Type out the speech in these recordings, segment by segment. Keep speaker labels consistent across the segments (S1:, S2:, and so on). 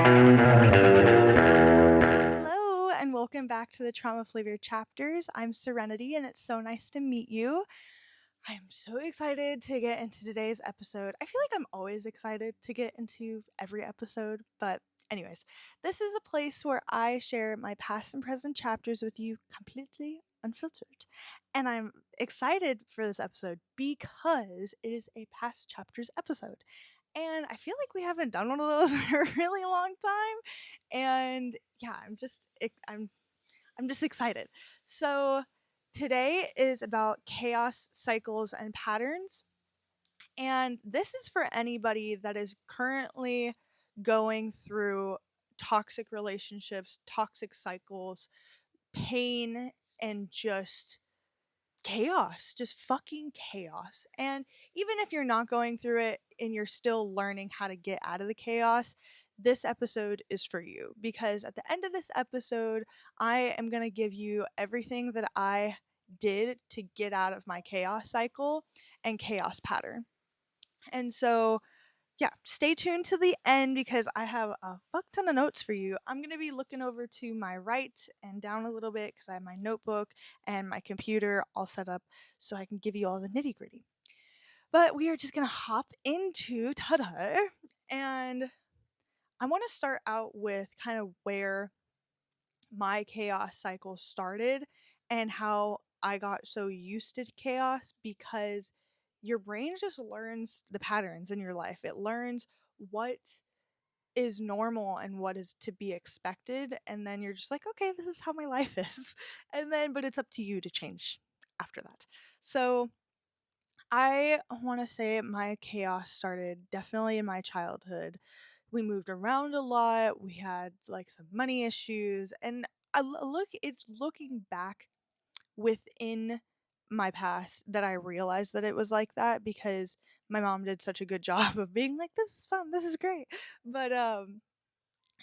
S1: Hello, and welcome back to the Trauma Flavored Chapters. I'm Serenity, and it's so nice to meet you. I am so excited to get into today's episode. I feel like I'm always excited to get into every episode, but, anyways, this is a place where I share my past and present chapters with you completely unfiltered. And I'm excited for this episode because it is a past chapters episode. And I feel like we haven't done one of those in a really long time. And yeah, I'm just excited. So today is about chaos cycles and patterns. And this is for anybody that is currently going through toxic relationships, toxic cycles, pain, and just chaos, just fucking chaos. And even if you're not going through it and you're still learning how to get out of the chaos, this episode is for you because at the end of this episode, I am going to give you everything that I did to get out of my chaos cycle and chaos pattern. And so yeah, stay tuned to the end because I have a fuck ton of notes for you. I'm going to be looking over to my right and down a little bit because I have my notebook and my computer all set up so I can give you all the nitty gritty. But we are just going to hop into ta-da, and I want to start out with kind of where my chaos cycle started and how I got so used to chaos because your brain just learns the patterns in your life. It learns what is normal and what is to be expected, and then you're just like, okay, this is how my life is. And then but it's up to you to change after that. So I want to say my chaos started definitely in my childhood. We moved around a lot, we had like some money issues, and it's looking back within my past that I realized that it was like that because my mom did such a good job of being like, this is fun, this is great. But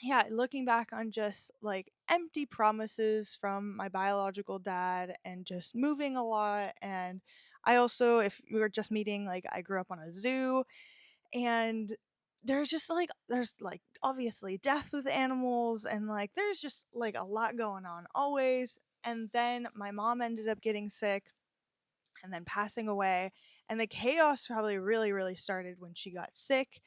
S1: yeah, looking back on just like empty promises from my biological dad and just moving a lot. And I also, if we were just meeting, like I grew up on a zoo, and there's like obviously death with animals, and like there's just like a lot going on always. And then my mom ended up getting sick and then passing away. And the chaos probably really, really started when she got sick,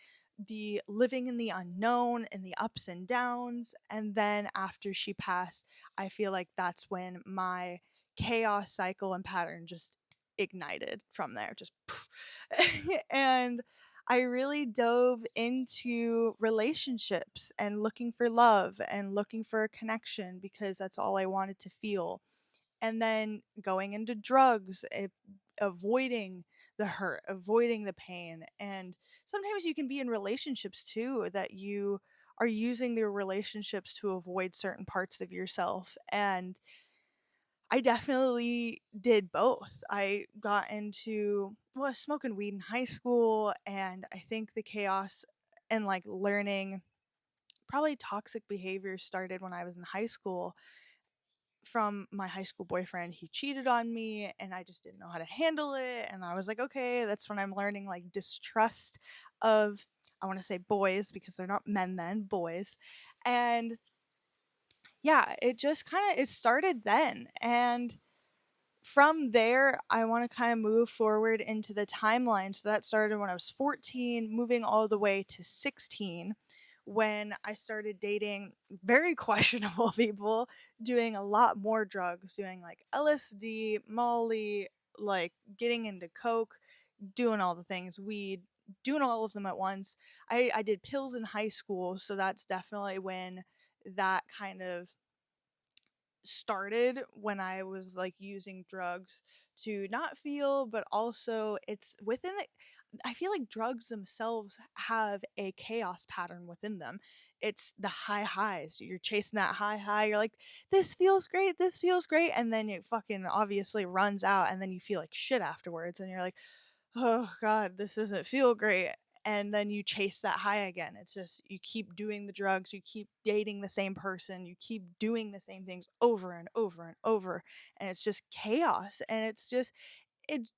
S1: the living in the unknown and the ups and downs. And then after she passed, I feel like that's when my chaos cycle and pattern just ignited from there. Just poof. And I really dove into relationships and looking for love and looking for a connection because that's all I wanted to feel, and then going into drugs, avoiding the hurt, avoiding the pain. And sometimes you can be in relationships too that you are using their relationships to avoid certain parts of yourself. And I definitely did both. I got into, well, smoking weed in high school, and I think the chaos and like learning probably toxic behaviors started when I was in high school from my high school boyfriend. He cheated on me and I just didn't know how to handle it. And I was like, okay, that's when I'm learning like distrust of, I want to say boys because they're not men then, boys. And yeah, it just kind of it started then. And from there, I want to kind of move forward into the timeline. So that started when I was 14, moving all the way to 16 when I started dating very questionable people, doing a lot more drugs, doing like LSD, Molly, like getting into coke, doing all the things, weed, doing all of them at once. I did pills in high school, so that's definitely when that kind of started, when I was like using drugs to not feel, but also it's within it. I feel like drugs themselves have a chaos pattern within them. It's the high highs. You're chasing that high high. You're like, this feels great, this feels great. And then it fucking obviously runs out, and then you feel like shit afterwards. And you're like, oh God, this doesn't feel great. And then you chase that high again. It's just you keep doing the drugs, you keep dating the same person, you keep doing the same things over and over and over, and it's just chaos. And it's just it's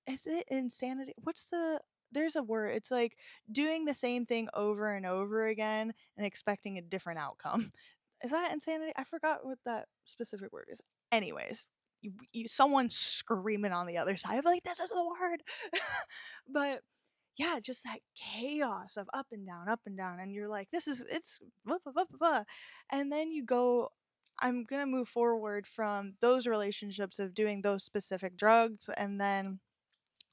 S1: is it insanity? What's there's a word. It's like doing the same thing over and over again and expecting a different outcome. Is that insanity? I forgot what that specific word is. Anyways, someone screaming on the other side of like this is the word. But yeah, just that chaos of up and down, and you're like, this is it's blah, blah, blah, blah, blah. And then you go, I'm gonna move forward from those relationships of doing those specific drugs, and then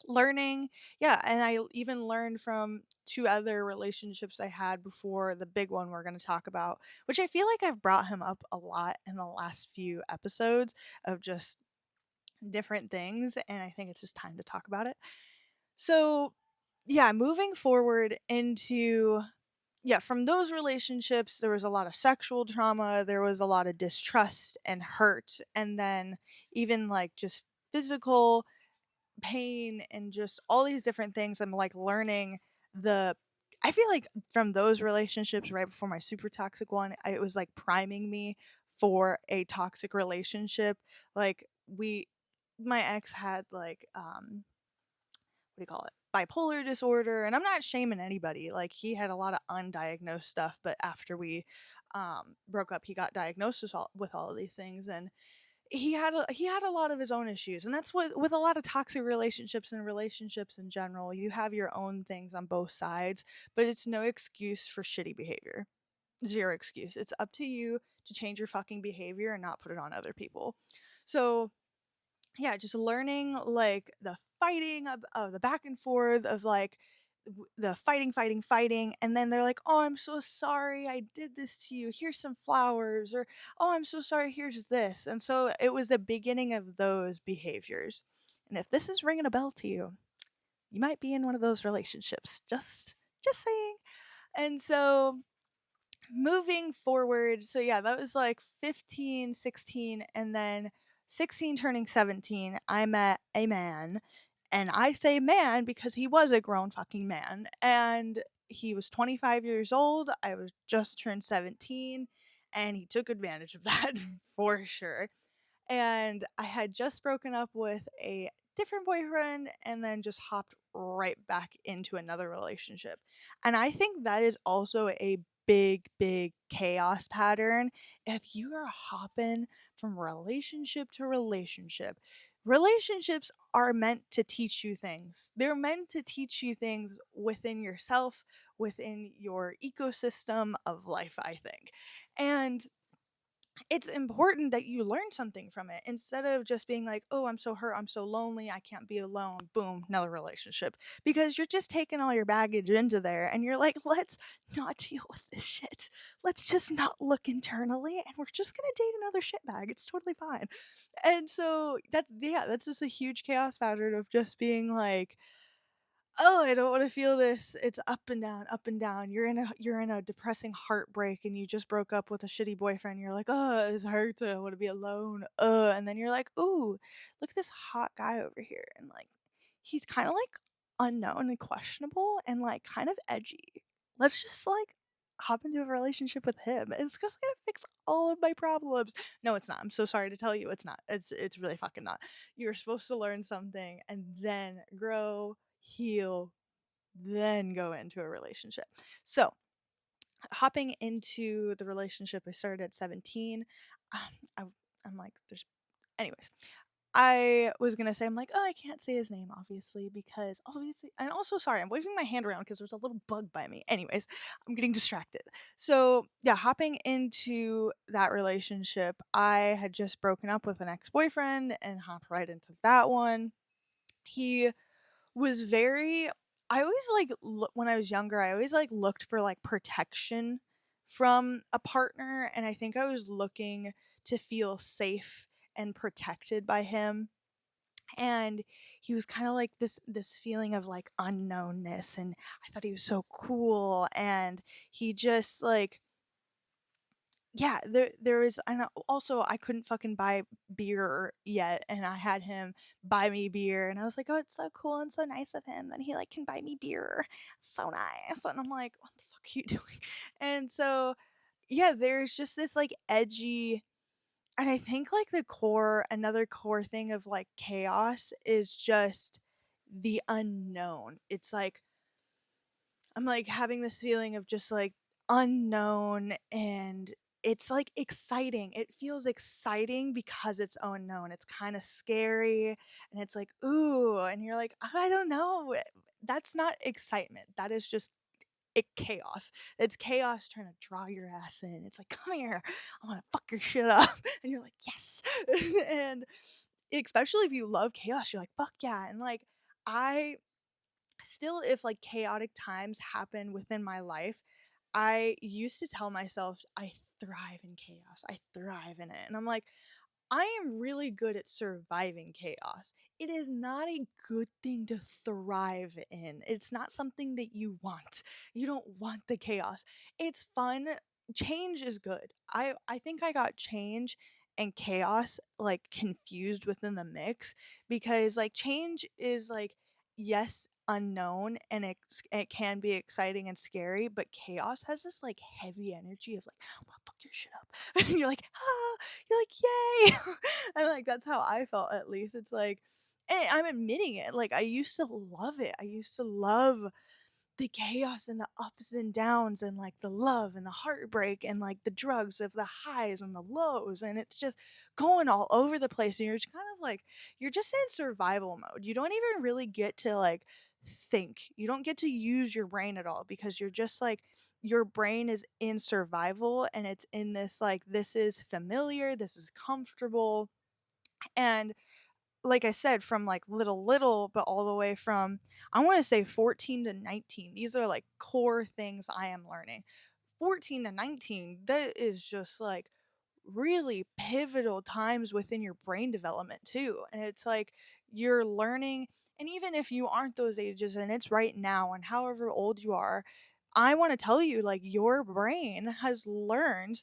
S1: learning, yeah, and I even learned from two other relationships I had before the big one we're going to talk about, which I feel like I've brought him up a lot in the last few episodes of just different things, and I think it's just time to talk about it. So, yeah, moving forward into, yeah, from those relationships, there was a lot of sexual trauma, there was a lot of distrust and hurt, and then even like just physical pain and just all these different things. I'm like learning the I feel like from those relationships right before my super toxic one, it was like priming me for a toxic relationship. Like we my ex had like what do you call it? Bipolar disorder, and I'm not shaming anybody. Like he had a lot of undiagnosed stuff, but after we broke up, he got diagnosed with all of these things, and he had a lot of his own issues, and that's what with a lot of toxic relationships and relationships in general, you have your own things on both sides, but it's no excuse for shitty behavior. Zero excuse. It's up to you to change your fucking behavior and not put it on other people. So yeah, just learning like the fighting of the back and forth of like the fighting, and then they're like, oh, I'm so sorry I did this to you, here's some flowers, or oh, I'm so sorry, here's this. And so it was the beginning of those behaviors. And if this is ringing a bell to you, you might be in one of those relationships. Just saying. And so moving forward, so yeah, that was like 15, 16, and then 16 turning 17, I met a man. And I say man because he was a grown fucking man. And he was 25 years old. I was just turned 17. And he took advantage of that for sure. And I had just broken up with a different boyfriend and then just hopped right back into another relationship. And I think that is also a big chaos pattern. If you are hopping from relationship to relationship, relationships are meant to teach you things. They're meant to teach you things within yourself, within your ecosystem of life, I think. And it's important that you learn something from it instead of just being like, oh, I'm so hurt, I'm so lonely, I can't be alone, boom, another relationship. Because you're just taking all your baggage into there and you're like, let's not deal with this shit. Let's just not look internally and we're just gonna date another shitbag. It's totally fine. And so that's, yeah, that's just a huge chaos pattern of just being like, oh, I don't want to feel this. It's up and down, up and down. You're in a depressing heartbreak and you just broke up with a shitty boyfriend. You're like, oh, this hurts. I want to be alone. And then you're like, ooh, look at this hot guy over here. And like he's kind of like unknown and questionable and like kind of edgy. Let's just like hop into a relationship with him. It's just gonna fix all of my problems. No, it's not. I'm so sorry to tell you it's not. It's really fucking not. You're supposed to learn something and then grow, heal, then go into a relationship. So, hopping into the relationship I started at 17, um, I, I'm like, there's, anyways, I was gonna say, I'm like, oh, I can't say his name, obviously, because obviously, and also, sorry, I'm waving my hand around because there's a little bug by me. Anyways, I'm getting distracted. So, yeah, hopping into that relationship, I had just broken up with an ex boyfriend and hopped right into that one. He was very I always like when I was younger, I always like looked for like protection from a partner, and I think I was looking to feel safe and protected by him. And he was kind of like this feeling of like unknownness, and I thought he was so cool, and he just like, yeah, there was, and also I couldn't fucking buy beer yet, and I had him buy me beer, and I was like, oh, it's so cool and so nice of him that he like can buy me beer, so nice. And I'm like, what the fuck are you doing? And so yeah, there's just this like edgy, and I think like another core thing of like chaos is just the unknown. It's like I'm like having this feeling of just like unknown, and it's like exciting. It feels exciting because it's unknown. It's kind of scary, and it's like, ooh, and you're like, I don't know. That's not excitement. That is just chaos. It's chaos trying to draw your ass in. It's like, come here, I want to fuck your shit up, and you're like, yes, and especially if you love chaos, you're like, fuck yeah, and like I still, if like chaotic times happen within my life, I used to tell myself I thrive in chaos. I thrive in it. And I'm like, I am really good at surviving chaos. It is not a good thing to thrive in. It's not something that you want. You don't want the chaos. It's fun. Change is good. I think I got change and chaos like confused within the mix, because like change is like, yes, unknown, and it can be exciting and scary, but chaos has this like heavy energy of like, well, fuck your shit up. And you're like, ah, you're like, yay. And like that's how I felt, at least. It's like, and I'm admitting it, like I used to love it. I used to love the chaos and the ups and downs, and like the love and the heartbreak, and like the drugs of the highs and the lows, and it's just going all over the place, and you're just kind of like, you're just in survival mode. You don't even really get to like think. You don't get to use your brain at all, because you're just like, your brain is in survival, and it's in this like, this is familiar, this is comfortable. And like I said, from like little, but all the way from, I want to say 14 to 19, these are like core things I am learning. 14 to 19, that is just like really pivotal times within your brain development too. And it's like you're learning, and even if you aren't those ages and it's right now, and however old you are, I want to tell you, like, your brain has learned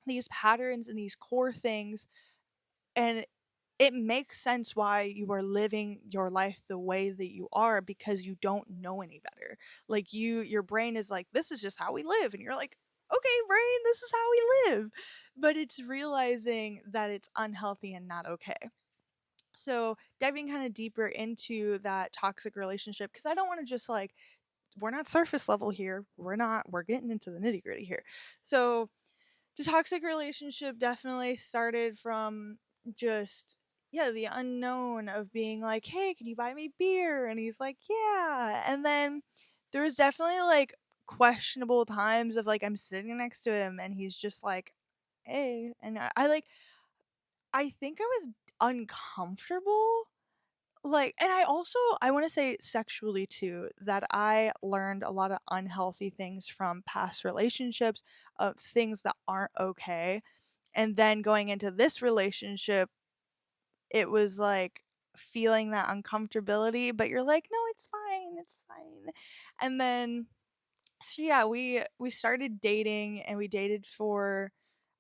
S1: these patterns and these core things, and it makes sense why you are living your life the way that you are, because you don't know any better. Like, your brain is like, this is just how we live, and you're like, okay, brain, this is how we live. But it's realizing that it's unhealthy and not okay. So diving kind of deeper into that toxic relationship, because I don't want to just like, we're not surface level here, we're getting into the nitty gritty here. So the toxic relationship definitely started from just, yeah, the unknown of being like, hey, can you buy me beer? And he's like, yeah. And then there was definitely like questionable times of like, I'm sitting next to him and he's just like, hey. And I like, I think I was uncomfortable, like, and I also, I want to say sexually too, that I learned a lot of unhealthy things from past relationships, of things that aren't okay. And then going into this relationship, it was like feeling that uncomfortability, but you're like, no, it's fine, it's fine. And then, so yeah, we started dating, and we dated for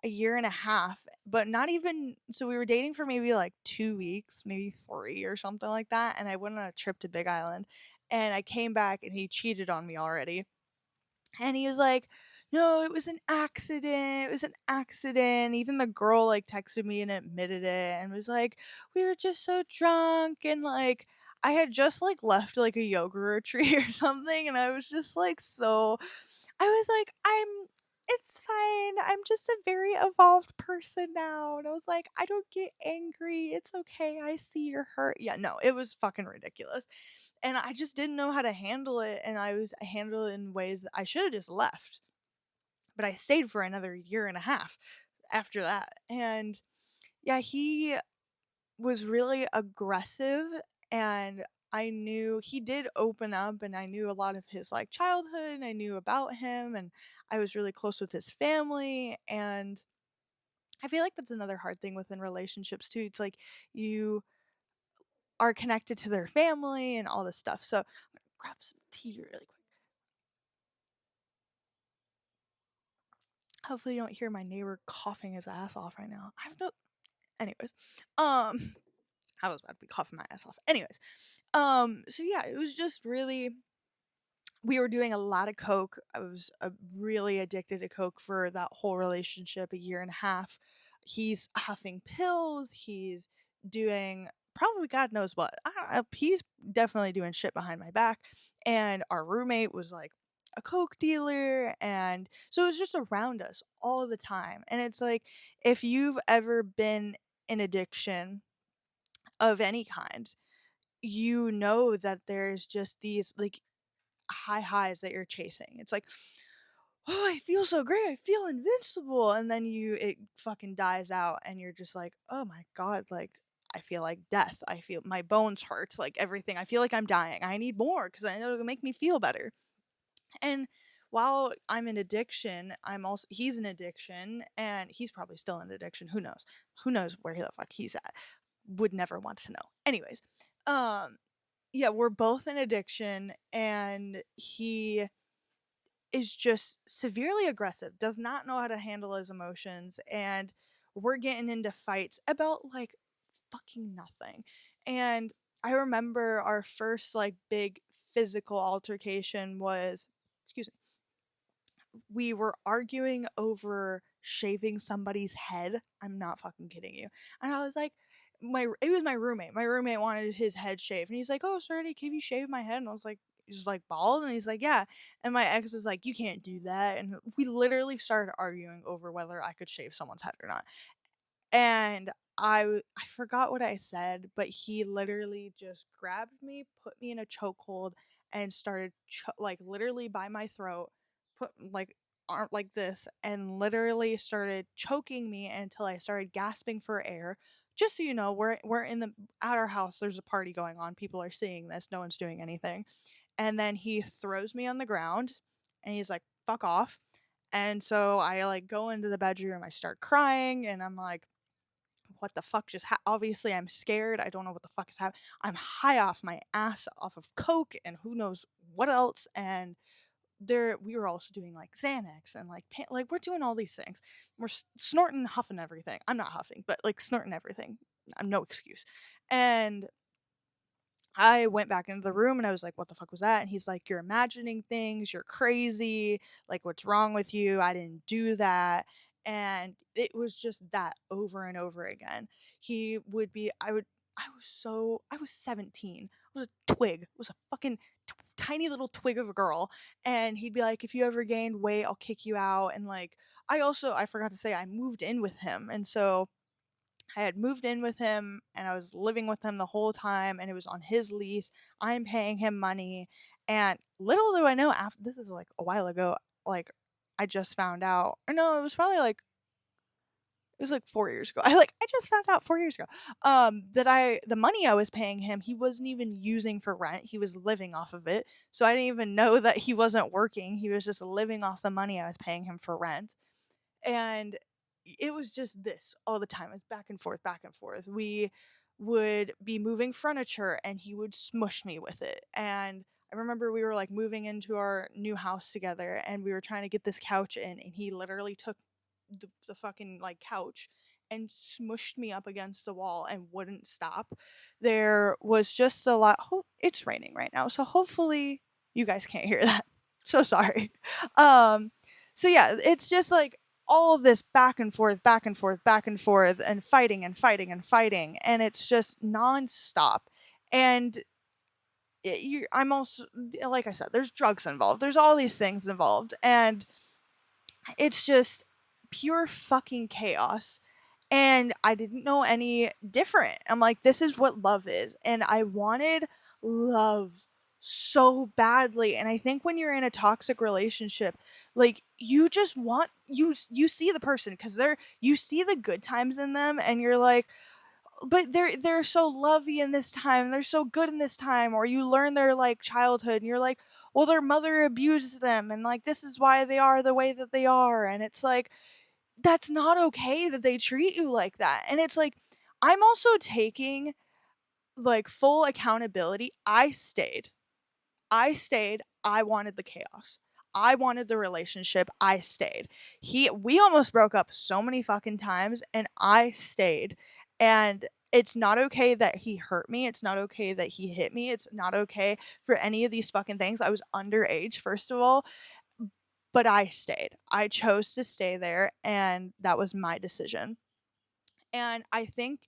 S1: a year and a half, but not even, so we were dating for maybe like 2 weeks, maybe three or something like that. And I went on a trip to Big Island, and I came back and he cheated on me already. And he was like, no, it was an accident. It was an accident. Even the girl like texted me and admitted it, and was like, we were just so drunk. And like, I had just like left like a yoga retreat or something. And I was just like, so I was like, it's fine. I'm just a very evolved person now. And I was like, I don't get angry. It's okay. I see you're hurt. Yeah, no, it was fucking ridiculous. And I just didn't know how to handle it. And I handled it in ways that I should have just left. But I stayed for another year and a half after that. And yeah, he was really aggressive, and I knew he did open up, and I knew a lot of his like childhood, and I knew about him, and I was really close with his family. And I feel like that's another hard thing within relationships too. It's like you are connected to their family and all this stuff. So I'm gonna grab some tea really quick. Hopefully you don't hear my neighbor coughing his ass off right now. I have no, anyways. I was about to be coughing my ass off. Anyways, so yeah, it was just really, we were doing a lot of coke. I was really addicted to coke for that whole relationship, a year and a half. He's huffing pills. He's doing probably God knows what. I don't know. He's definitely doing shit behind my back. And our roommate was like a coke dealer, and so it was just around us all the time. And it's like, if you've ever been in addiction of any kind, you know that there's just these like high highs that you're chasing. It's like, oh, I feel so great, I feel invincible, and then it fucking dies out, and you're just like, oh my god, like I feel like death. I feel my bones hurt, like everything. I feel like I'm dying. I need more because I know it'll make me feel better. And while I'm in addiction, I'm also he's in addiction, and he's probably still in addiction. Who knows? Who knows where the fuck he's at? Would never want to know. Anyways, um, yeah, we're both in addiction, and he is just severely aggressive, does not know how to handle his emotions, and we're getting into fights about like fucking nothing. And I remember our first like big physical altercation was, excuse me, we were arguing over shaving somebody's head. I'm not fucking kidding you. And I was like, it was my roommate. My roommate wanted his head shaved, and he's like, "Oh, sorry, can you shave my head?" And I was like, "He's like bald," and he's like, "Yeah." And my ex was like, "You can't do that." And we literally started arguing over whether I could shave someone's head or not. And I forgot what I said, but he literally just grabbed me, put me in a chokehold, and started like literally by my throat, put like arm like this, and literally started choking me until I started gasping for air. Just so you know, we're in the at our house. There's a party going on. People are seeing this. No one's doing anything. And then he throws me on the ground, and he's like, "Fuck off." And so I like go into the bedroom. I start crying, and I'm like, what the fuck just obviously I'm scared. I don't know what the fuck is happening. I'm high off my ass off of coke and who knows what else. And there we were also doing like Xanax and like like we're doing all these things. We're snorting, huffing everything. I'm not huffing, but like snorting everything. I'm no excuse. And I went back into the room and I was like, what the fuck was that? And he's like, you're imagining things, you're crazy, like what's wrong with you? I didn't do that. And it was just that over and over again. He would be I was 17. I was a twig. I was a fucking tiny little twig of a girl. And he'd be like, if you ever gained weight, I'll kick you out. And like I forgot to say I moved in with him. And so I had moved in with him and I was living with him the whole time, and it was on his lease. I'm paying him money. And little do I know, after this is like a while ago, like I just found out. Or no, it was probably like it was like 4 years ago. I just found out 4 years ago that the money I was paying him, he wasn't even using for rent. He was living off of it. So I didn't even know that he wasn't working. He was just living off the money I was paying him for rent. And it was just this all the time. It's back and forth, back and forth. We would be moving furniture and he would smush me with it. And I remember we were like moving into our new house together and we were trying to get this couch in, and he literally took the fucking like couch and smushed me up against the wall and wouldn't stop. There was just a lot. Oh, it's raining right now, so hopefully you guys can't hear that. So sorry. Um so yeah, it's just like all this back and forth, back and forth, back and forth, and fighting and fighting and fighting, and it's just nonstop. And I'm also, like I said, there's drugs involved. There's all these things involved, and it's just pure fucking chaos. And I didn't know any different. I'm like, this is what love is. And I wanted love so badly. And I think when you're in a toxic relationship, like you just want you see the person because you see the good times in them, and you're like, but they're so lovey in this time, they're so good in this time. Or you learn their like childhood and you're like, well, their mother abused them, and like this is why they are the way that they are. And it's like, that's not okay that they treat you like that. And it's like, I'm also taking like full accountability. I stayed. I wanted the chaos. I wanted the relationship. I stayed. We almost broke up so many fucking times, and I stayed. And it's not okay that he hurt me. It's not okay that he hit me. It's not okay for any of these fucking things. I was underage, first of all, but I stayed. I chose to stay there, and that was my decision. And I think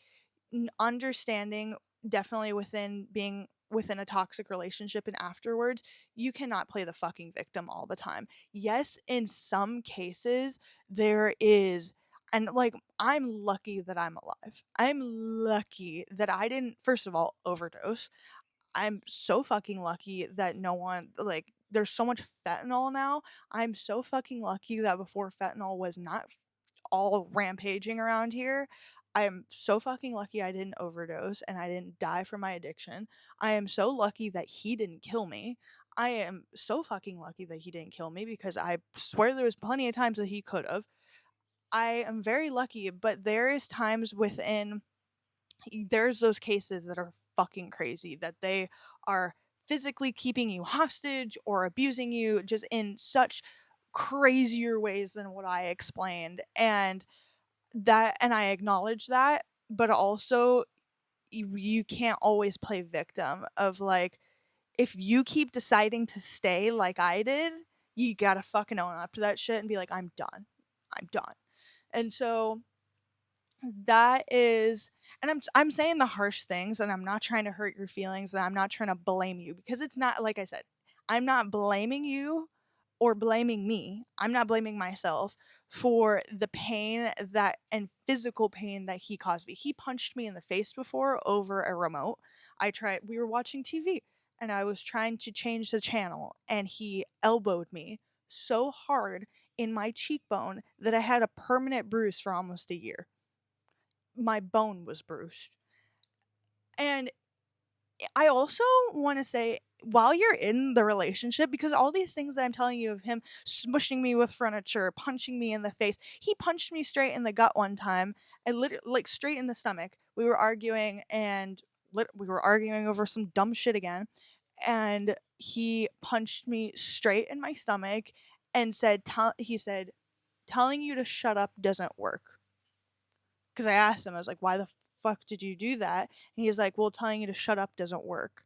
S1: understanding, definitely within being within a toxic relationship and afterwards, you cannot play the fucking victim all the time. Yes, in some cases, there is. And like, I'm lucky that I'm alive. I'm lucky that I didn't, first of all, overdose. I'm so fucking lucky that no one, like, there's so much fentanyl now. I'm so fucking lucky that before fentanyl was not all rampaging around here. I am so fucking lucky I didn't overdose and I didn't die from my addiction. I am so lucky that he didn't kill me. I am so fucking lucky that he didn't kill me because I swear there was plenty of times that he could have. I am very lucky, but there is times within there's those cases that are fucking crazy that they are physically keeping you hostage or abusing you just in such crazier ways than what I explained. And I acknowledge that, but also you can't always play victim of like if you keep deciding to stay like I did, you got to fucking own up to that shit and be like I'm done. I'm done. And so that is, and I'm saying the harsh things and I'm not trying to hurt your feelings and I'm not trying to blame you because it's not like I said. I'm not blaming you or blaming me. I'm not blaming myself for the pain that and physical pain that he caused me. He punched me in the face before over a remote. We were watching TV and I was trying to change the channel and he elbowed me so hard in my cheekbone that I had a permanent bruise for almost a year. My bone was bruised. And I also want to say, while you're in the relationship, because all these things that I'm telling you of him smushing me with furniture, punching me in the face, he punched me straight in the gut one time, and literally, like straight in the stomach. We were arguing, and we were arguing over some dumb shit again, and he punched me straight in my stomach, and he said, "Telling you to shut up doesn't work." Because I asked him, I was like, why the fuck did you do that? And he's like, well, telling you to shut up doesn't work.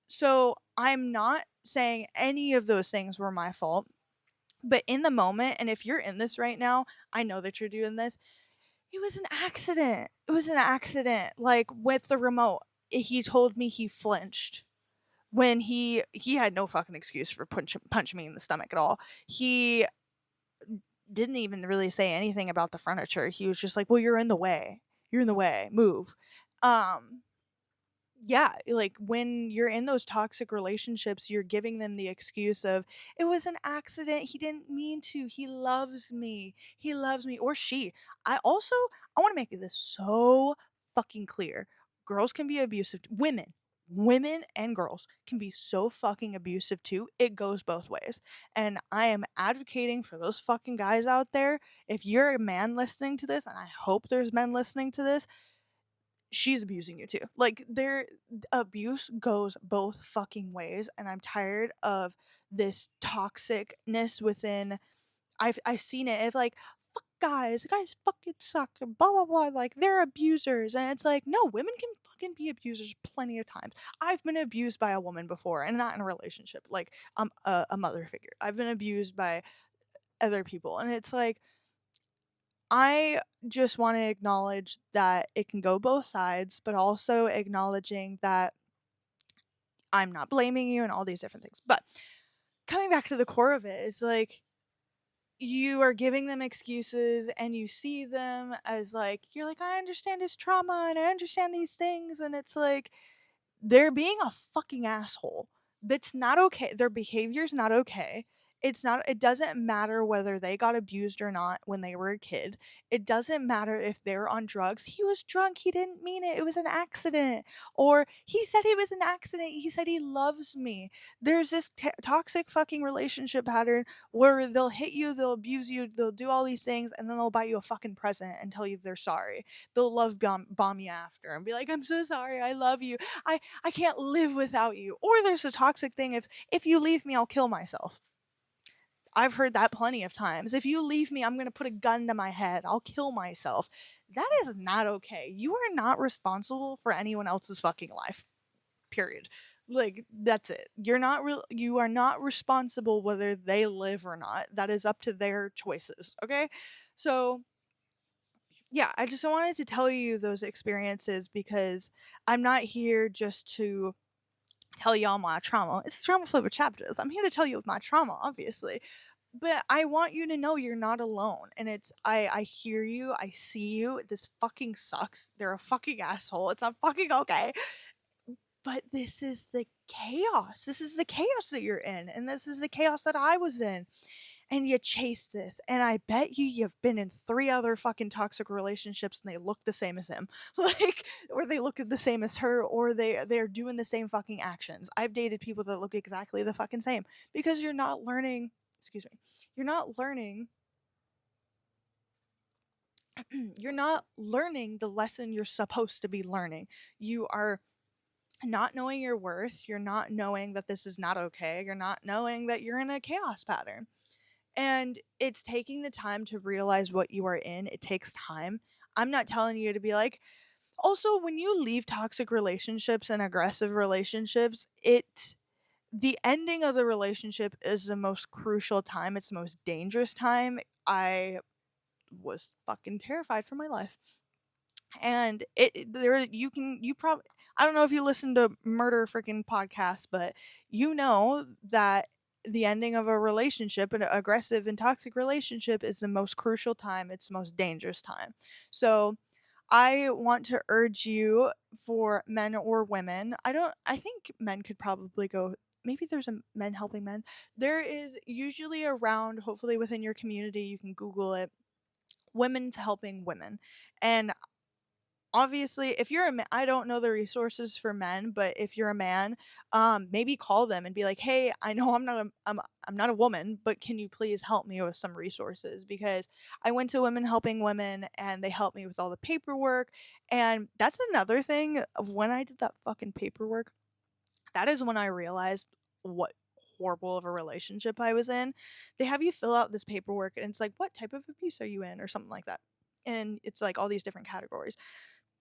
S1: So I'm not saying any of those things were my fault. But in the moment, and if you're in this right now, I know that you're doing this. It was an accident. It was an accident. Like with the remote, he told me he flinched when he had no fucking excuse for punching me in the stomach at all. He didn't even really say anything about the furniture. He was just like, "Well, you're in the way. You're in the way. Move." Um yeah, like when you're in those toxic relationships, you're giving them the excuse of it was an accident. He didn't mean to. He loves me. He loves me or she. I want to make this so fucking clear. Girls can be abusive. Women and girls can be so fucking abusive too. It goes both ways. And I am advocating for those fucking guys out there. If you're a man listening to this, and I hope there's men listening to this, she's abusing you too. Like their abuse goes both fucking ways, and I'm tired of this toxicness within. I've seen it. It's like fuck guys fucking suck, and blah blah blah. Like they're abusers, and it's like no, women can fucking be abusers plenty of times. I've been abused by a woman before, and not in a relationship. Like a mother figure. I've been abused by other people, and it's like I just want to acknowledge that it can go both sides, but also acknowledging that I'm not blaming you and all these different things. But coming back to the core of it, it's like you are giving them excuses and you see them as like, you're like, I understand his trauma and I understand these things. And it's like, they're being a fucking asshole. That's not okay. Their behavior's not okay. It doesn't matter whether they got abused or not when they were a kid. It doesn't matter if they're on drugs. He was drunk. He didn't mean it. It was an accident. Or he said it was an accident. He said he loves me. There's this toxic fucking relationship pattern where they'll hit you, they'll abuse you, they'll do all these things, and then they'll buy you a fucking present and tell you they're sorry. They'll love bomb you after and be like, I'm so sorry. I love you. I can't live without you. Or there's a toxic thing if you leave me, I'll kill myself. I've heard that plenty of times. If you leave me, I'm going to put a gun to my head. I'll kill myself. That is not okay. You are not responsible for anyone else's fucking life. Period. Like that's it. You are not responsible whether they live or not. That is up to their choices, okay? So, yeah, I just wanted to tell you those experiences because I'm not here just to tell y'all my trauma. It's trauma flavored chapters. I'm here to tell you of my trauma, obviously. But I want you to know you're not alone. And it's I hear you, I see you. This fucking sucks. They're a fucking asshole. It's not fucking okay. But this is the chaos. This is the chaos that you're in. And this is the chaos that I was in. And you chase this. And I bet you've been in 3 other fucking toxic relationships and they look the same as him. Like, or they look the same as her, or they're doing the same fucking actions. I've dated people that look exactly the fucking same because you're not learning, excuse me. You're not learning you're not learning the lesson you're supposed to be learning. You are not knowing your worth, you're not knowing that this is not okay, you're not knowing that you're in a chaos pattern. And it's taking the time to realize what you are in. It takes time. I'm not telling you to be like, also, when you leave toxic relationships and aggressive relationships, the ending of the relationship is the most crucial time. It's the most dangerous time. I was fucking terrified for my life. And there you probably, I don't know if you listen to murder freaking podcasts, but you know that the ending of a relationship, an aggressive and toxic relationship, is the most crucial time. It's the most dangerous time. So I want to urge you, for men or women, I think men could probably go, maybe there's a men helping men. There is usually around, hopefully within your community, you can Google it, women's helping women. And obviously, if you're a man, I don't know the resources for men, but if you're a man, maybe call them and be like, "Hey, I know I'm not a woman, but can you please help me with some resources?" Because I went to Women Helping Women and they helped me with all the paperwork, and that's another thing of when I did that fucking paperwork, that is when I realized what horrible of a relationship I was in. They have you fill out this paperwork and it's like, "What type of abuse are you in?" or something like that. And it's like all these different categories.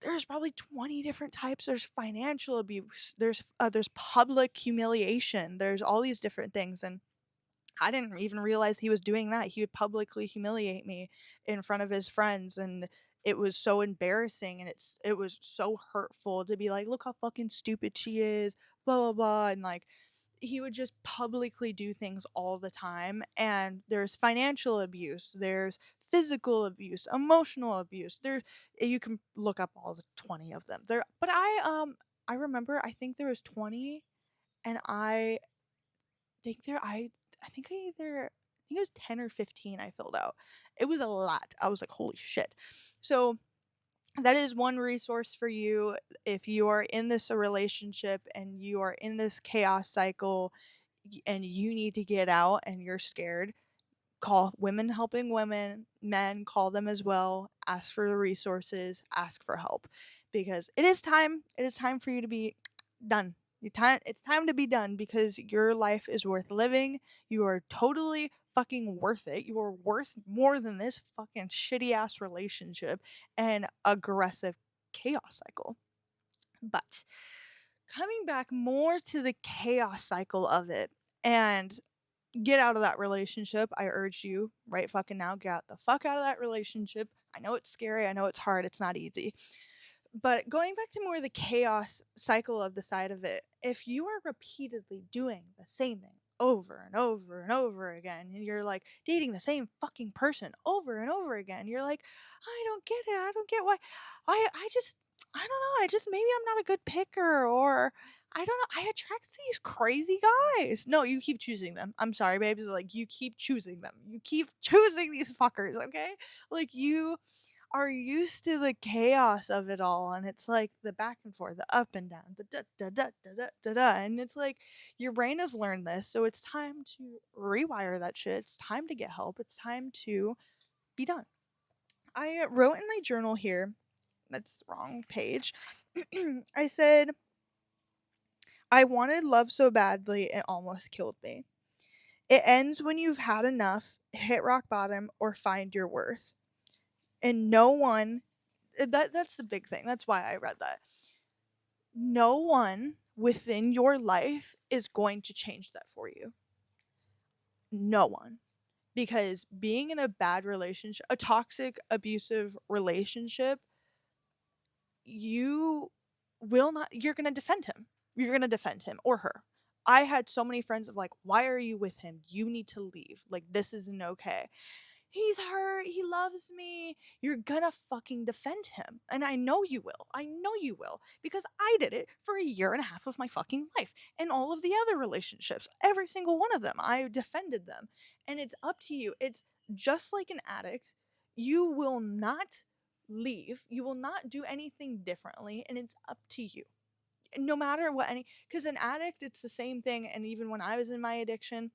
S1: There's probably 20 different types. There's financial abuse, there's public humiliation, there's all these different things. And I didn't even realize he was doing that. He would publicly humiliate me in front of his friends, and it was so embarrassing, and it was so hurtful to be like, look how fucking stupid she is, blah blah blah. And like, he would just publicly do things all the time. And there's financial abuse, there's physical abuse, emotional abuse. There, you can look up all the 20 of them there. But I remember, I think there was 20, and think there I think I either I think it was 10 or 15 I filled out. It was a lot. I was like, holy shit. So that is one resource for you if you are in this relationship and you are in this chaos cycle and you need to get out and you're scared. Call Women Helping Women, men, call them as well, ask for the resources, ask for help, because it is time for you to be done. It's time to be done, because your life is worth living. You are totally fucking worth it. You are worth more than this fucking shitty ass relationship and aggressive chaos cycle. But coming back more to the chaos cycle of it, and get out of that relationship. I urge you right fucking now, get out the fuck out of that relationship. I know it's scary, I know it's hard, it's not easy. But going back to more the chaos cycle of the side of it, if you are repeatedly doing the same thing over and over and over again, and you're like dating the same fucking person over and over again, you're like, I don't get it. I don't get why. I don't know. I just, maybe I'm not a good picker, or I don't know. I attract these crazy guys. No, you keep choosing them. I'm sorry, babes. Like, you keep choosing them. You keep choosing these fuckers, okay? Like, you are used to the chaos of it all, and it's like the back and forth, the up and down, the da da da da da da da, and it's like your brain has learned this, so it's time to rewire that shit. It's time to get help. It's time to be done. I wrote in my journal here, that's the wrong page. I said, I wanted love so badly it almost killed me. It ends when you've had enough, hit rock bottom, or find your worth. And no one, that's the big thing. That's why I read that. No one within your life is going to change that for you. No one. Because being in a bad relationship, a toxic, abusive relationship, you will not, you're going to defend him. You're going to defend him or her. I had so many friends of like, why are you with him? You need to leave. Like, this isn't okay. He's hurt. He loves me. You're gonna fucking defend him. And I know you will. I know you will. Because I did it for a year and a half of my fucking life. And all of the other relationships, every single one of them, I defended them. And it's up to you. It's just like an addict. You will not leave. You will not do anything differently. And it's up to you. No matter what because an addict, it's the same thing. And even when I was in my addiction,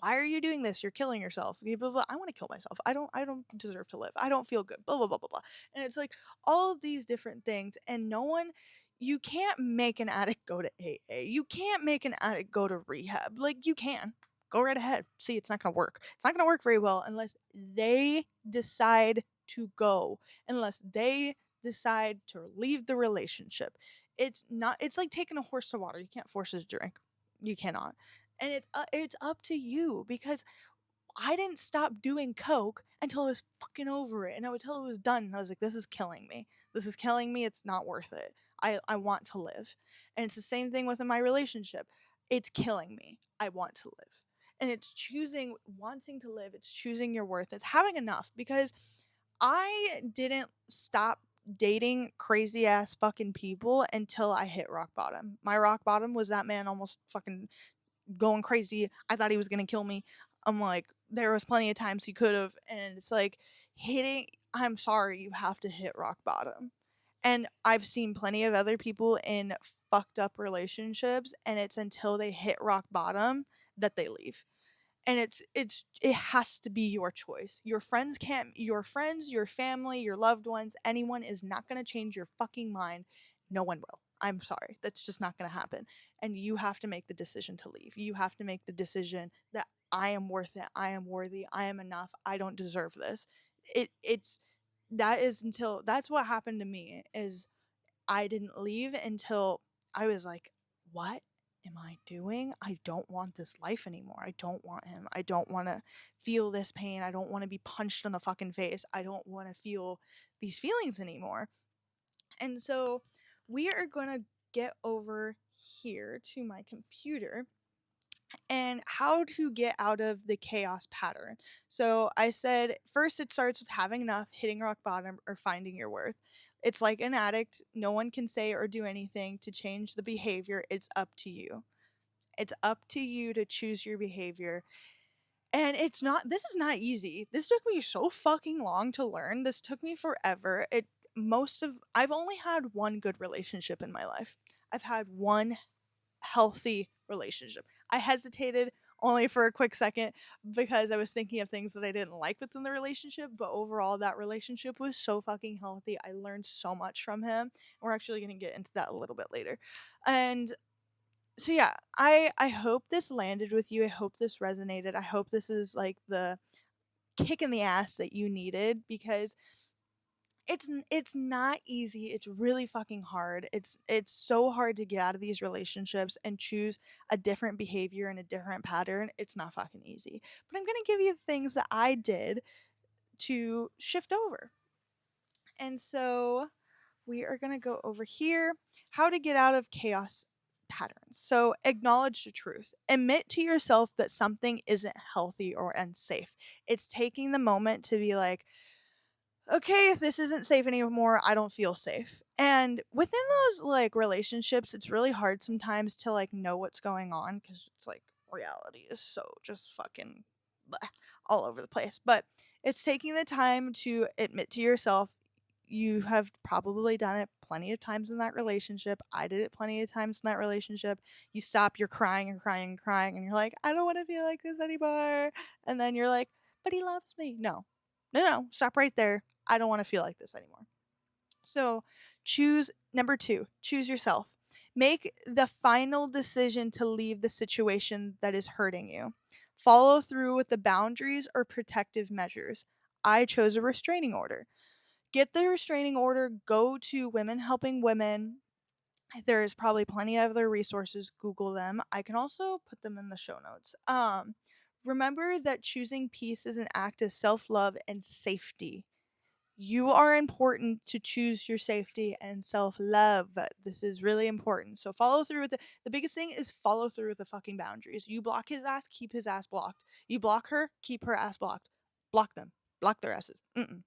S1: why are you doing this? You're killing yourself. Blah, blah, blah. I want to kill myself. I don't deserve to live. I don't feel good. Blah blah blah blah blah. And it's like all of these different things and no one you can't make an addict go to AA. You can't make an addict go to rehab. Like you can. Go right ahead. See, it's not going to work. It's not going to work very well unless they decide to go. Unless they decide to leave the relationship. It's like taking a horse to water. You can't force it to drink. You cannot, and it's up to you because I didn't stop doing coke until I was fucking over it, and until it was done. And I was like, this is killing me. This is killing me. It's not worth it. I want to live, and it's the same thing within my relationship. It's killing me. I want to live, and it's choosing wanting to live. It's choosing your worth. It's having enough because I didn't stop dating crazy ass fucking people until I hit rock bottom. My rock bottom was that man almost fucking going crazy. I thought he was gonna kill me. I'm like, there was plenty of times he could have, and it's like hitting. I'm sorry, you have to hit rock bottom. And I've seen plenty of other people in fucked up relationships, and it's until they hit rock bottom that they leave. And it has to be your choice. Your friends, your family, your loved ones, anyone is not going to change your fucking mind. No one will. I'm sorry. That's just not going to happen. And you have to make the decision to leave. You have to make the decision that I am worth it. I am worthy. I am enough. I don't deserve this. It's that is until that's what happened to me is I didn't leave until I was like, what am I doing? I don't want this life anymore. I don't want him. I don't want to feel this pain. I don't want to be punched in the fucking face. I don't want to feel these feelings anymore. And so we are going to get over here to my computer and how to get out of the chaos pattern. So I said first it starts with having enough, hitting rock bottom, or finding your worth. It's like an addict. No one can say or do anything to change the behavior. It's up to you. It's up to you to choose your behavior. And this is not easy. This took me so fucking long to learn. This took me forever. I've only had one good relationship in my life. I've had one healthy relationship. I hesitated only for a quick second because I was thinking of things that I didn't like within the relationship, but overall that relationship was so fucking healthy. I learned so much from him. We're actually going to get into that a little bit later. And so yeah, I hope this landed with you. I hope this resonated. I hope this is like the kick in the ass that you needed because it's not easy. It's really fucking hard. It's so hard to get out of these relationships and choose a different behavior and a different pattern. It's not fucking easy. But I'm going to give you things that I did to shift over. And so we are going to go over here how to get out of chaos patterns. So acknowledge the truth. Admit to yourself that something isn't healthy or unsafe. It's taking the moment to be like, okay, this isn't safe anymore. I don't feel safe. And within those like relationships, it's really hard sometimes to like know what's going on because it's like reality is so just fucking bleh, all over the place. But it's taking the time to admit to yourself you have probably done it plenty of times in that relationship. I did it plenty of times in that relationship. You stop, you're crying and crying and crying, and you're like, I don't want to feel like this anymore. And then you're like, but he loves me. No, no, no, stop right there. I don't want to feel like this anymore. So number two, choose yourself. Make the final decision to leave the situation that is hurting you. Follow through with the boundaries or protective measures. I chose a restraining order. Get the restraining order, go to Women Helping Women. There's probably plenty of other resources. Google them. I can also put them in the show notes. Remember that choosing peace is an act of self love and safety. You are important to choose your safety and self love. This is really important. So follow through with the biggest thing is follow through with the fucking boundaries. You block his ass, keep his ass blocked. You block her, keep her ass blocked. Block them. Block their asses.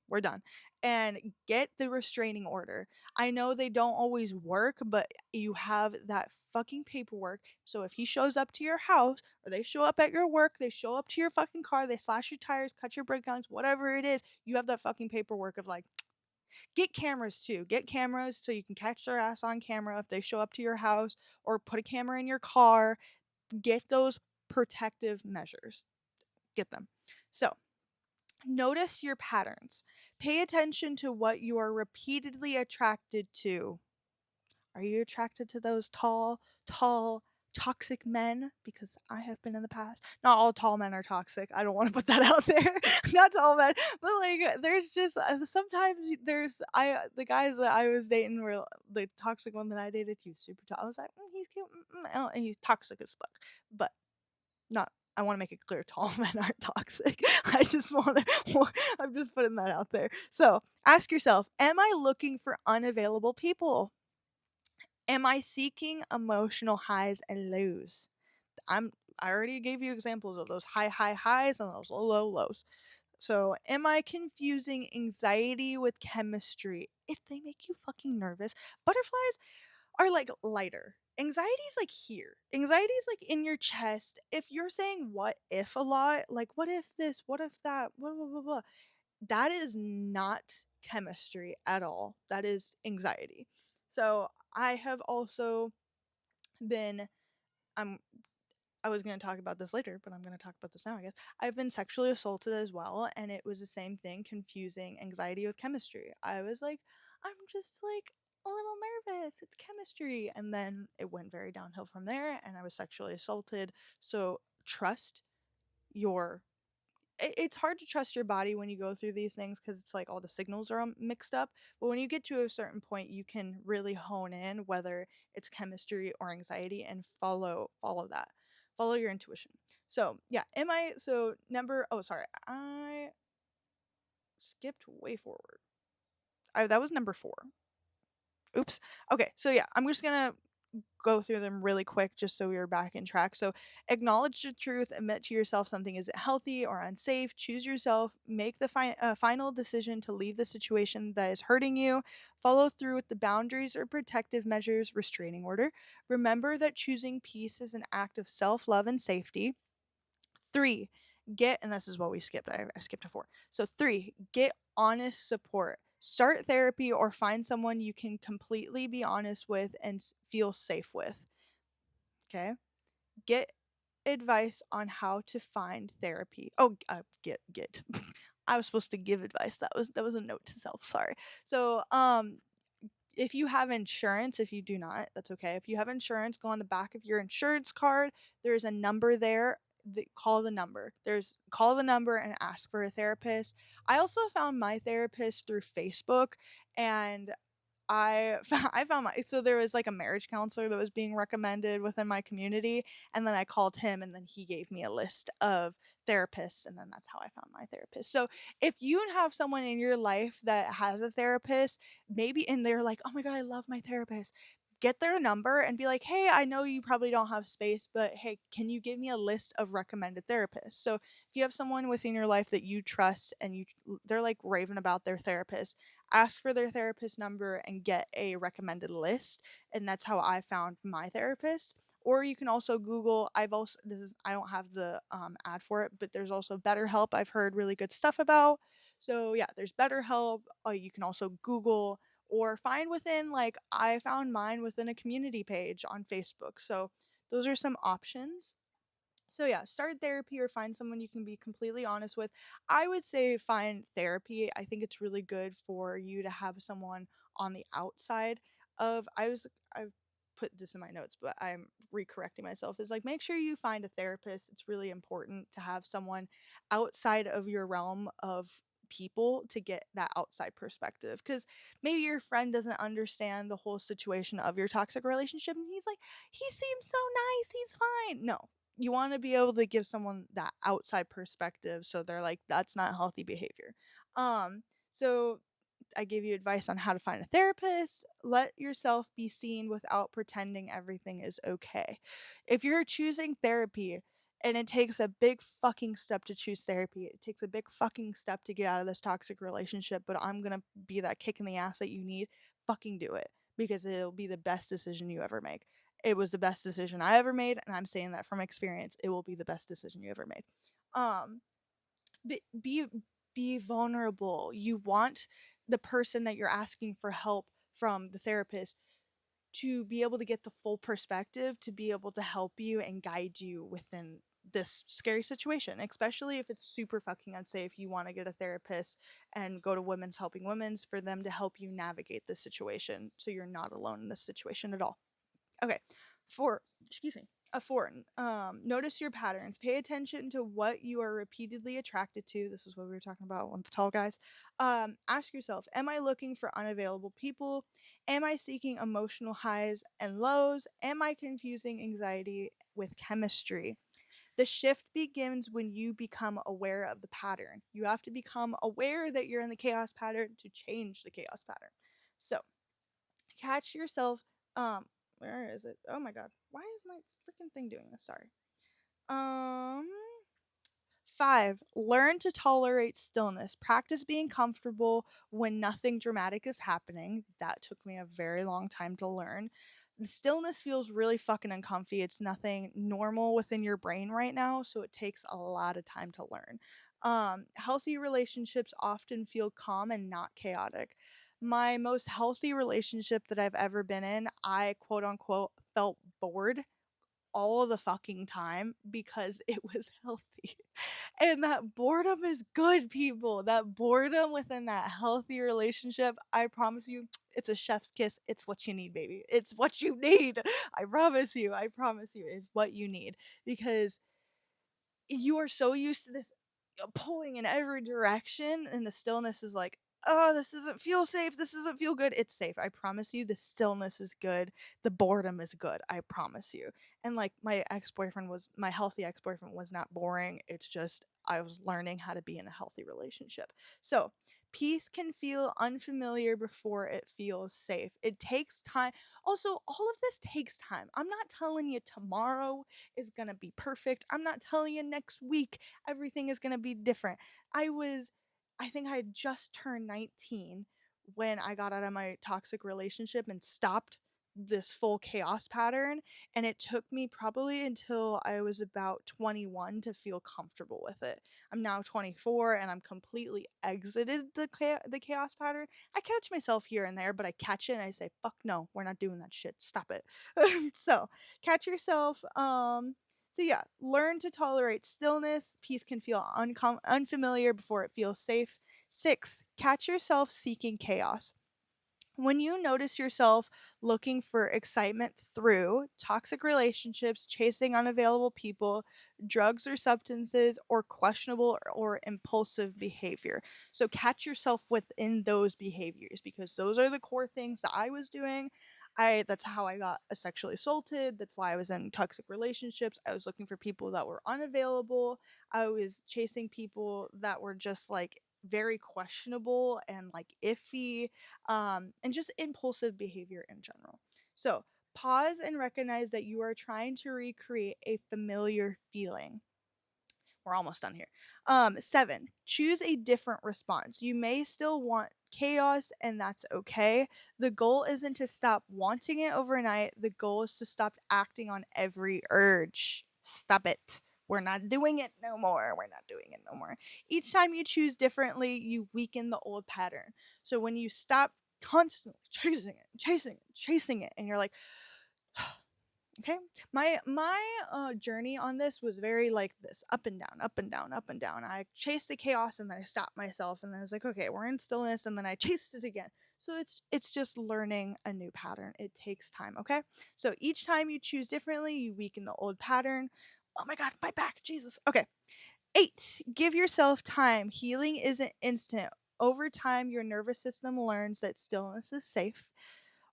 S1: We're done. And get the restraining order. I know they don't always work, but you have that fucking paperwork. So if he shows up to your house or they show up at your work, they show up to your fucking car, they slash your tires, cut your brake lines, whatever it is, you have that fucking paperwork of like, get cameras too. Get cameras so you can catch their ass on camera if they show up to your house, or put a camera in your car. Get those protective measures. Get them. So, notice your patterns. Pay attention to what you are repeatedly attracted to. Are you attracted to those tall, toxic men? Because I have been in the past. Not all tall men are toxic. I don't want to put that out there. Not tall men, but like there's just sometimes there's the guys that I was dating were the toxic one that I dated. He was super tall. I was like, he's cute, and he's toxic as fuck. But not. I want to make it clear, tall men aren't toxic. I just want to. I'm just putting that out there. So ask yourself: am I looking for unavailable people? Am I seeking emotional highs and lows? I already gave you examples of those high highs and those low lows. So, am I confusing anxiety with chemistry? If they make you fucking nervous, butterflies are like lighter. Anxiety's like here. Anxiety's like in your chest. If you're saying what if a lot, like what if this, what if that, blah blah blah blah, that is not chemistry at all. That is anxiety. So, I have also been I'm I was going to talk about this later, but I'm going to talk about this now, I guess. I've been sexually assaulted as well, and it was the same thing, confusing anxiety with chemistry. I was like, I'm just like a little nervous. It's chemistry. And then it went very downhill from there, and I was sexually assaulted. So trust your it's hard to trust your body when you go through these things because it's like all the signals are mixed up. But when you get to a certain point, you can really hone in whether it's chemistry or anxiety and follow that. Follow your intuition. So yeah, am I so number? Oh, sorry, I skipped way forward. That was number 4. Oops. Okay, so yeah, I'm just gonna go through them really quick just so we are back in track. So, acknowledge the truth, admit to yourself something isn't healthy or unsafe, choose yourself, make the final decision to leave the situation that is hurting you, follow through with the boundaries or protective measures, restraining order. Remember that choosing peace is an act of self love and safety. 3, and this is what we skipped. I skipped a 4. So 3, get honest support. Start therapy or find someone you can completely be honest with and feel safe with. Okay? Get advice on how to find therapy. Oh, get. I was supposed to give advice. That was a note to self. Sorry. So, if you have insurance, if you do not, that's okay. If you have insurance, go on the back of your insurance card. There's a number there. Call the number. Call the number and ask for a therapist. I also found my therapist through Facebook, and I found my so there was like a marriage counselor that was being recommended within my community, and then I called him, and then he gave me a list of therapists, and then that's how I found my therapist. So if you have someone in your life that has a therapist, maybe and they're like, oh my god, I love my therapist, get their number and be like, hey, I know you probably don't have space, but hey, can you give me a list of recommended therapists? So if you have someone within your life that you trust and they're like raving about their therapist, ask for their therapist number and get a recommended list. And that's how I found my therapist. Or you can also Google. I don't have the ad for it, but there's also BetterHelp. I've heard really good stuff about. So yeah, there's BetterHelp. You can also Google or find within, like, I found mine within a community page on Facebook. So those are some options. So yeah, start therapy or find someone you can be completely honest with. I would say find therapy. I think it's really good for you to have someone on the outside of I put this in my notes, but I'm recorrecting myself. Is like, make sure you find a therapist. It's really important to have someone outside of your realm of people to get that outside perspective, because maybe your friend doesn't understand the whole situation of your toxic relationship and he's like, he seems so nice, he's fine. No, you want to be able to give someone that outside perspective so they're like, that's not healthy behavior. So I gave you advice on how to find a therapist. Let yourself be seen without pretending everything is okay. If you're choosing therapy, and it takes a big fucking step to choose therapy. It takes a big fucking step to get out of this toxic relationship, but I'm gonna be that kick in the ass that you need. Fucking do it, because it'll be the best decision you ever make. It was the best decision I ever made, and I'm saying that from experience. It will be the best decision you ever made. Um, be be vulnerable. You want the person that you're asking for help from, the therapist, to be able to get the full perspective, to be able to help you and guide you within this scary situation, especially if it's super fucking unsafe. You want to get a therapist and go to Women's Helping Women's for them to help you navigate the situation, so you're not alone in this situation at all. Okay. Four, excuse me. A four. Notice your patterns. Pay attention to what you are repeatedly attracted to. This is what we were talking about with the tall guys. Ask yourself, am I looking for unavailable people? Am I seeking emotional highs and lows? Am I confusing anxiety with chemistry? The shift begins when you become aware of the pattern. You have to become aware that you're in the chaos pattern to change the chaos pattern. So, catch yourself. Where is it? Oh my god, why is my freaking thing doing this? Sorry. um 5. Learn to tolerate stillness. Practice being comfortable when nothing dramatic is happening. That took me a very long time to learn. The stillness feels really fucking uncomfy. It's nothing normal within your brain right now, so it takes a lot of time to learn. Healthy relationships often feel calm and not chaotic. My most healthy relationship that I've ever been in, I quote unquote felt bored all of the fucking time because it was healthy. And that boredom is good, people. That boredom within that healthy relationship, I promise you, it's a chef's kiss. It's what you need, baby. It's what you need. I promise you. I promise you, it's what you need. Because you are so used to this pulling in every direction, and the stillness is like, oh, this doesn't feel safe, this doesn't feel good. It's safe, I promise you. The stillness is good, the boredom is good, I promise you. And like, my healthy ex-boyfriend was not boring. It's just I was learning how to be in a healthy relationship. So peace can feel unfamiliar before it feels safe. It takes time. Also, all of this takes time. I'm not telling you tomorrow is going to be perfect. I'm not telling you next week everything is going to be different. I think I had just turned 19 when I got out of my toxic relationship and stopped this full chaos pattern. And it took me probably until I was about 21 to feel comfortable with it. I'm now 24 and I'm completely exited the chaos pattern. I catch myself here and there, but I catch it and I say, fuck no, we're not doing that shit. Stop it. So catch yourself. So yeah, learn to tolerate stillness. Peace can feel unfamiliar before it feels safe. 6. Catch yourself seeking chaos. When you notice yourself looking for excitement through toxic relationships, chasing unavailable people, drugs or substances, or questionable or impulsive behavior. So catch yourself within those behaviors, because those are the core things that I was doing. That's how I got sexually assaulted. That's why I was in toxic relationships. I was looking for people that were unavailable. I was chasing people that were just like very questionable and like iffy, and just impulsive behavior in general. So, pause and recognize that you are trying to recreate a familiar feeling. We're almost done here. 7. Choose a different response. You may still want chaos, and that's okay. The goal isn't to stop wanting it overnight. The goal is to stop acting on every urge. Stop it. We're not doing it no more. We're not doing it no more. Each time you choose differently, you weaken the old pattern. So when you stop constantly chasing it, and you're like, okay, my journey on this was very like this, up and down, up and down, up and down. I chased the chaos and then I stopped myself, and then I was like, okay, we're in stillness, and then I chased it again. So it's just learning a new pattern. It takes time. Okay, so each time you choose differently, you weaken the old pattern. Oh my god, my back, Jesus. Okay. 8. Give yourself time. Healing isn't instant. Over time, your nervous system learns that stillness is safe.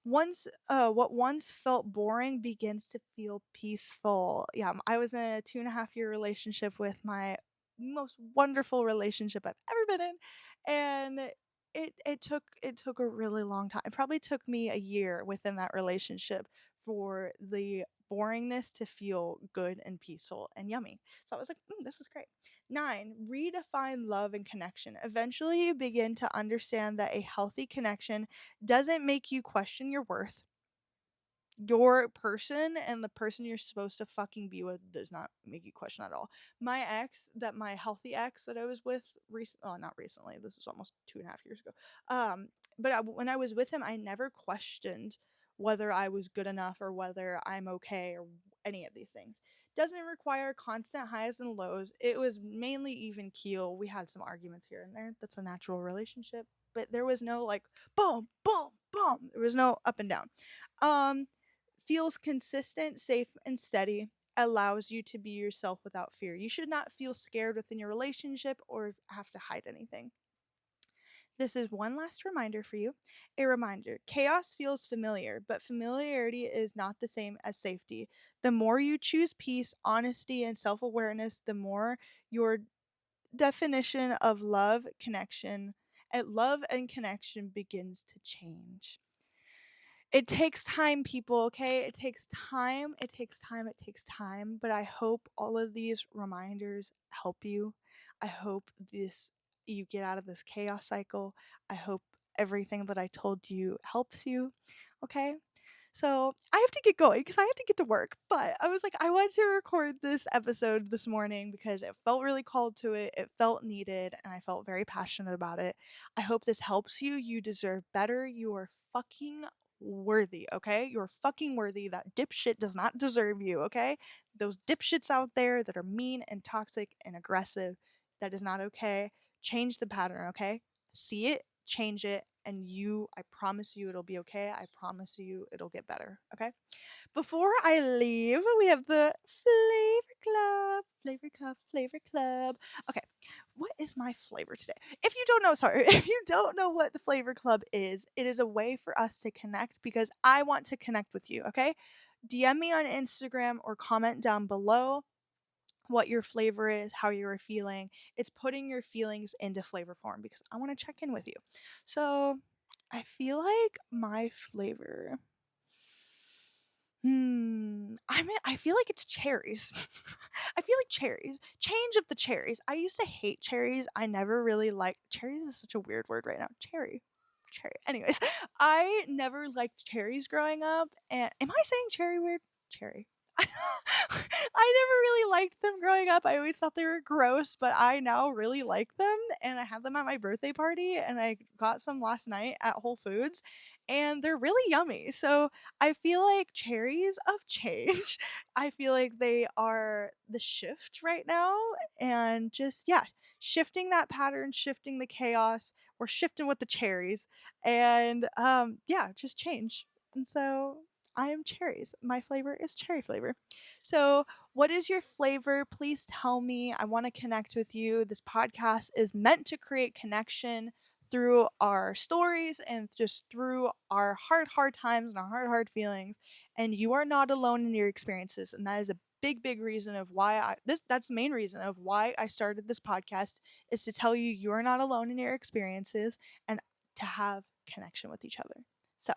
S1: What once felt boring begins to feel peaceful. Yeah, I was in a 2.5 year relationship with my most wonderful relationship I've ever been in, and it took a really long time. It probably took me a year within that relationship for the boringness to feel good and peaceful and yummy. So I was like, this is great. 9, redefine love and connection. Eventually, you begin to understand that a healthy connection doesn't make you question your worth. Your person and the person you're supposed to fucking be with does not make you question at all. My healthy ex that I was with not recently, this is almost 2.5 years ago. When I was with him, I never questioned whether I was good enough or whether I'm okay or any of these things. Doesn't require constant highs and lows. It was mainly even keel. We had some arguments here and there. That's a natural relationship, but there was no like boom, boom, boom. There was no up and down. Um, Feels consistent, safe, and steady, allows you to be yourself without fear. You should not feel scared within your relationship or have to hide anything. This is one last reminder for you. A reminder: chaos feels familiar, but familiarity is not the same as safety. The more you choose peace, honesty, and self awareness, the more your definition of love and connection begins to change. It takes time, people, okay? It takes time. It takes time. It takes time. But I hope all of these reminders help you. I hope this you get out of this chaos cycle. I hope everything that I told you helps you. Okay? So I have to get going because I have to get to work. But I was like, I want to record this episode this morning because it felt really called to it. It felt needed, and I felt very passionate about it. I hope this helps you. You deserve better. You are fucking worthy, okay? You're fucking worthy. That dipshit does not deserve you, okay? Those dipshits out there that are mean and toxic and aggressive, that is not okay. Change the pattern, okay? See it, change it, and I promise you it'll be okay. I promise you it'll get better, okay? Before I leave, we have the flavor club. Flavor club, flavor club. Okay, what is my flavor today? If you don't know, sorry, if you don't know what the flavor club is, it is a way for us to connect because I want to connect with you, okay? DM me on Instagram or comment down below what your flavor is, how you are feeling. It's putting your feelings into flavor form because I want to check in with you. So I feel like my flavor. I feel like it's cherries. I feel like cherries. Change of the cherries. I used to hate cherries. I never really liked cherries is such a weird word right now. Cherry. Cherry. Anyways, I never liked cherries growing up. And am I saying cherry weird? Cherry. I never really liked them growing up. I always thought they were gross, but I now really like them. And I had them at my birthday party, and I got some last night at Whole Foods, and they're really yummy. So I feel like cherries of change. I feel like they are the shift right now, and just, yeah, shifting that pattern, shifting the chaos. We're shifting with the cherries, and yeah, just change. And so I am cherries. My flavor is cherry flavor. So, what is your flavor? Please tell me. I want to connect with you. This podcast is meant to create connection through our stories and just through our hard times and our hard feelings. And you are not alone in your experiences. And that is a big reason of why that's the main reason of why I started this podcast, is to tell you you're not alone in your experiences and to have connection with each other. So,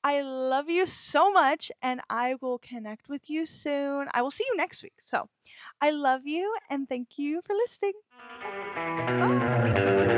S1: I love you so much, and I will connect with you soon. I will see you next week. So I love you, and thank you for listening. Okay. Bye.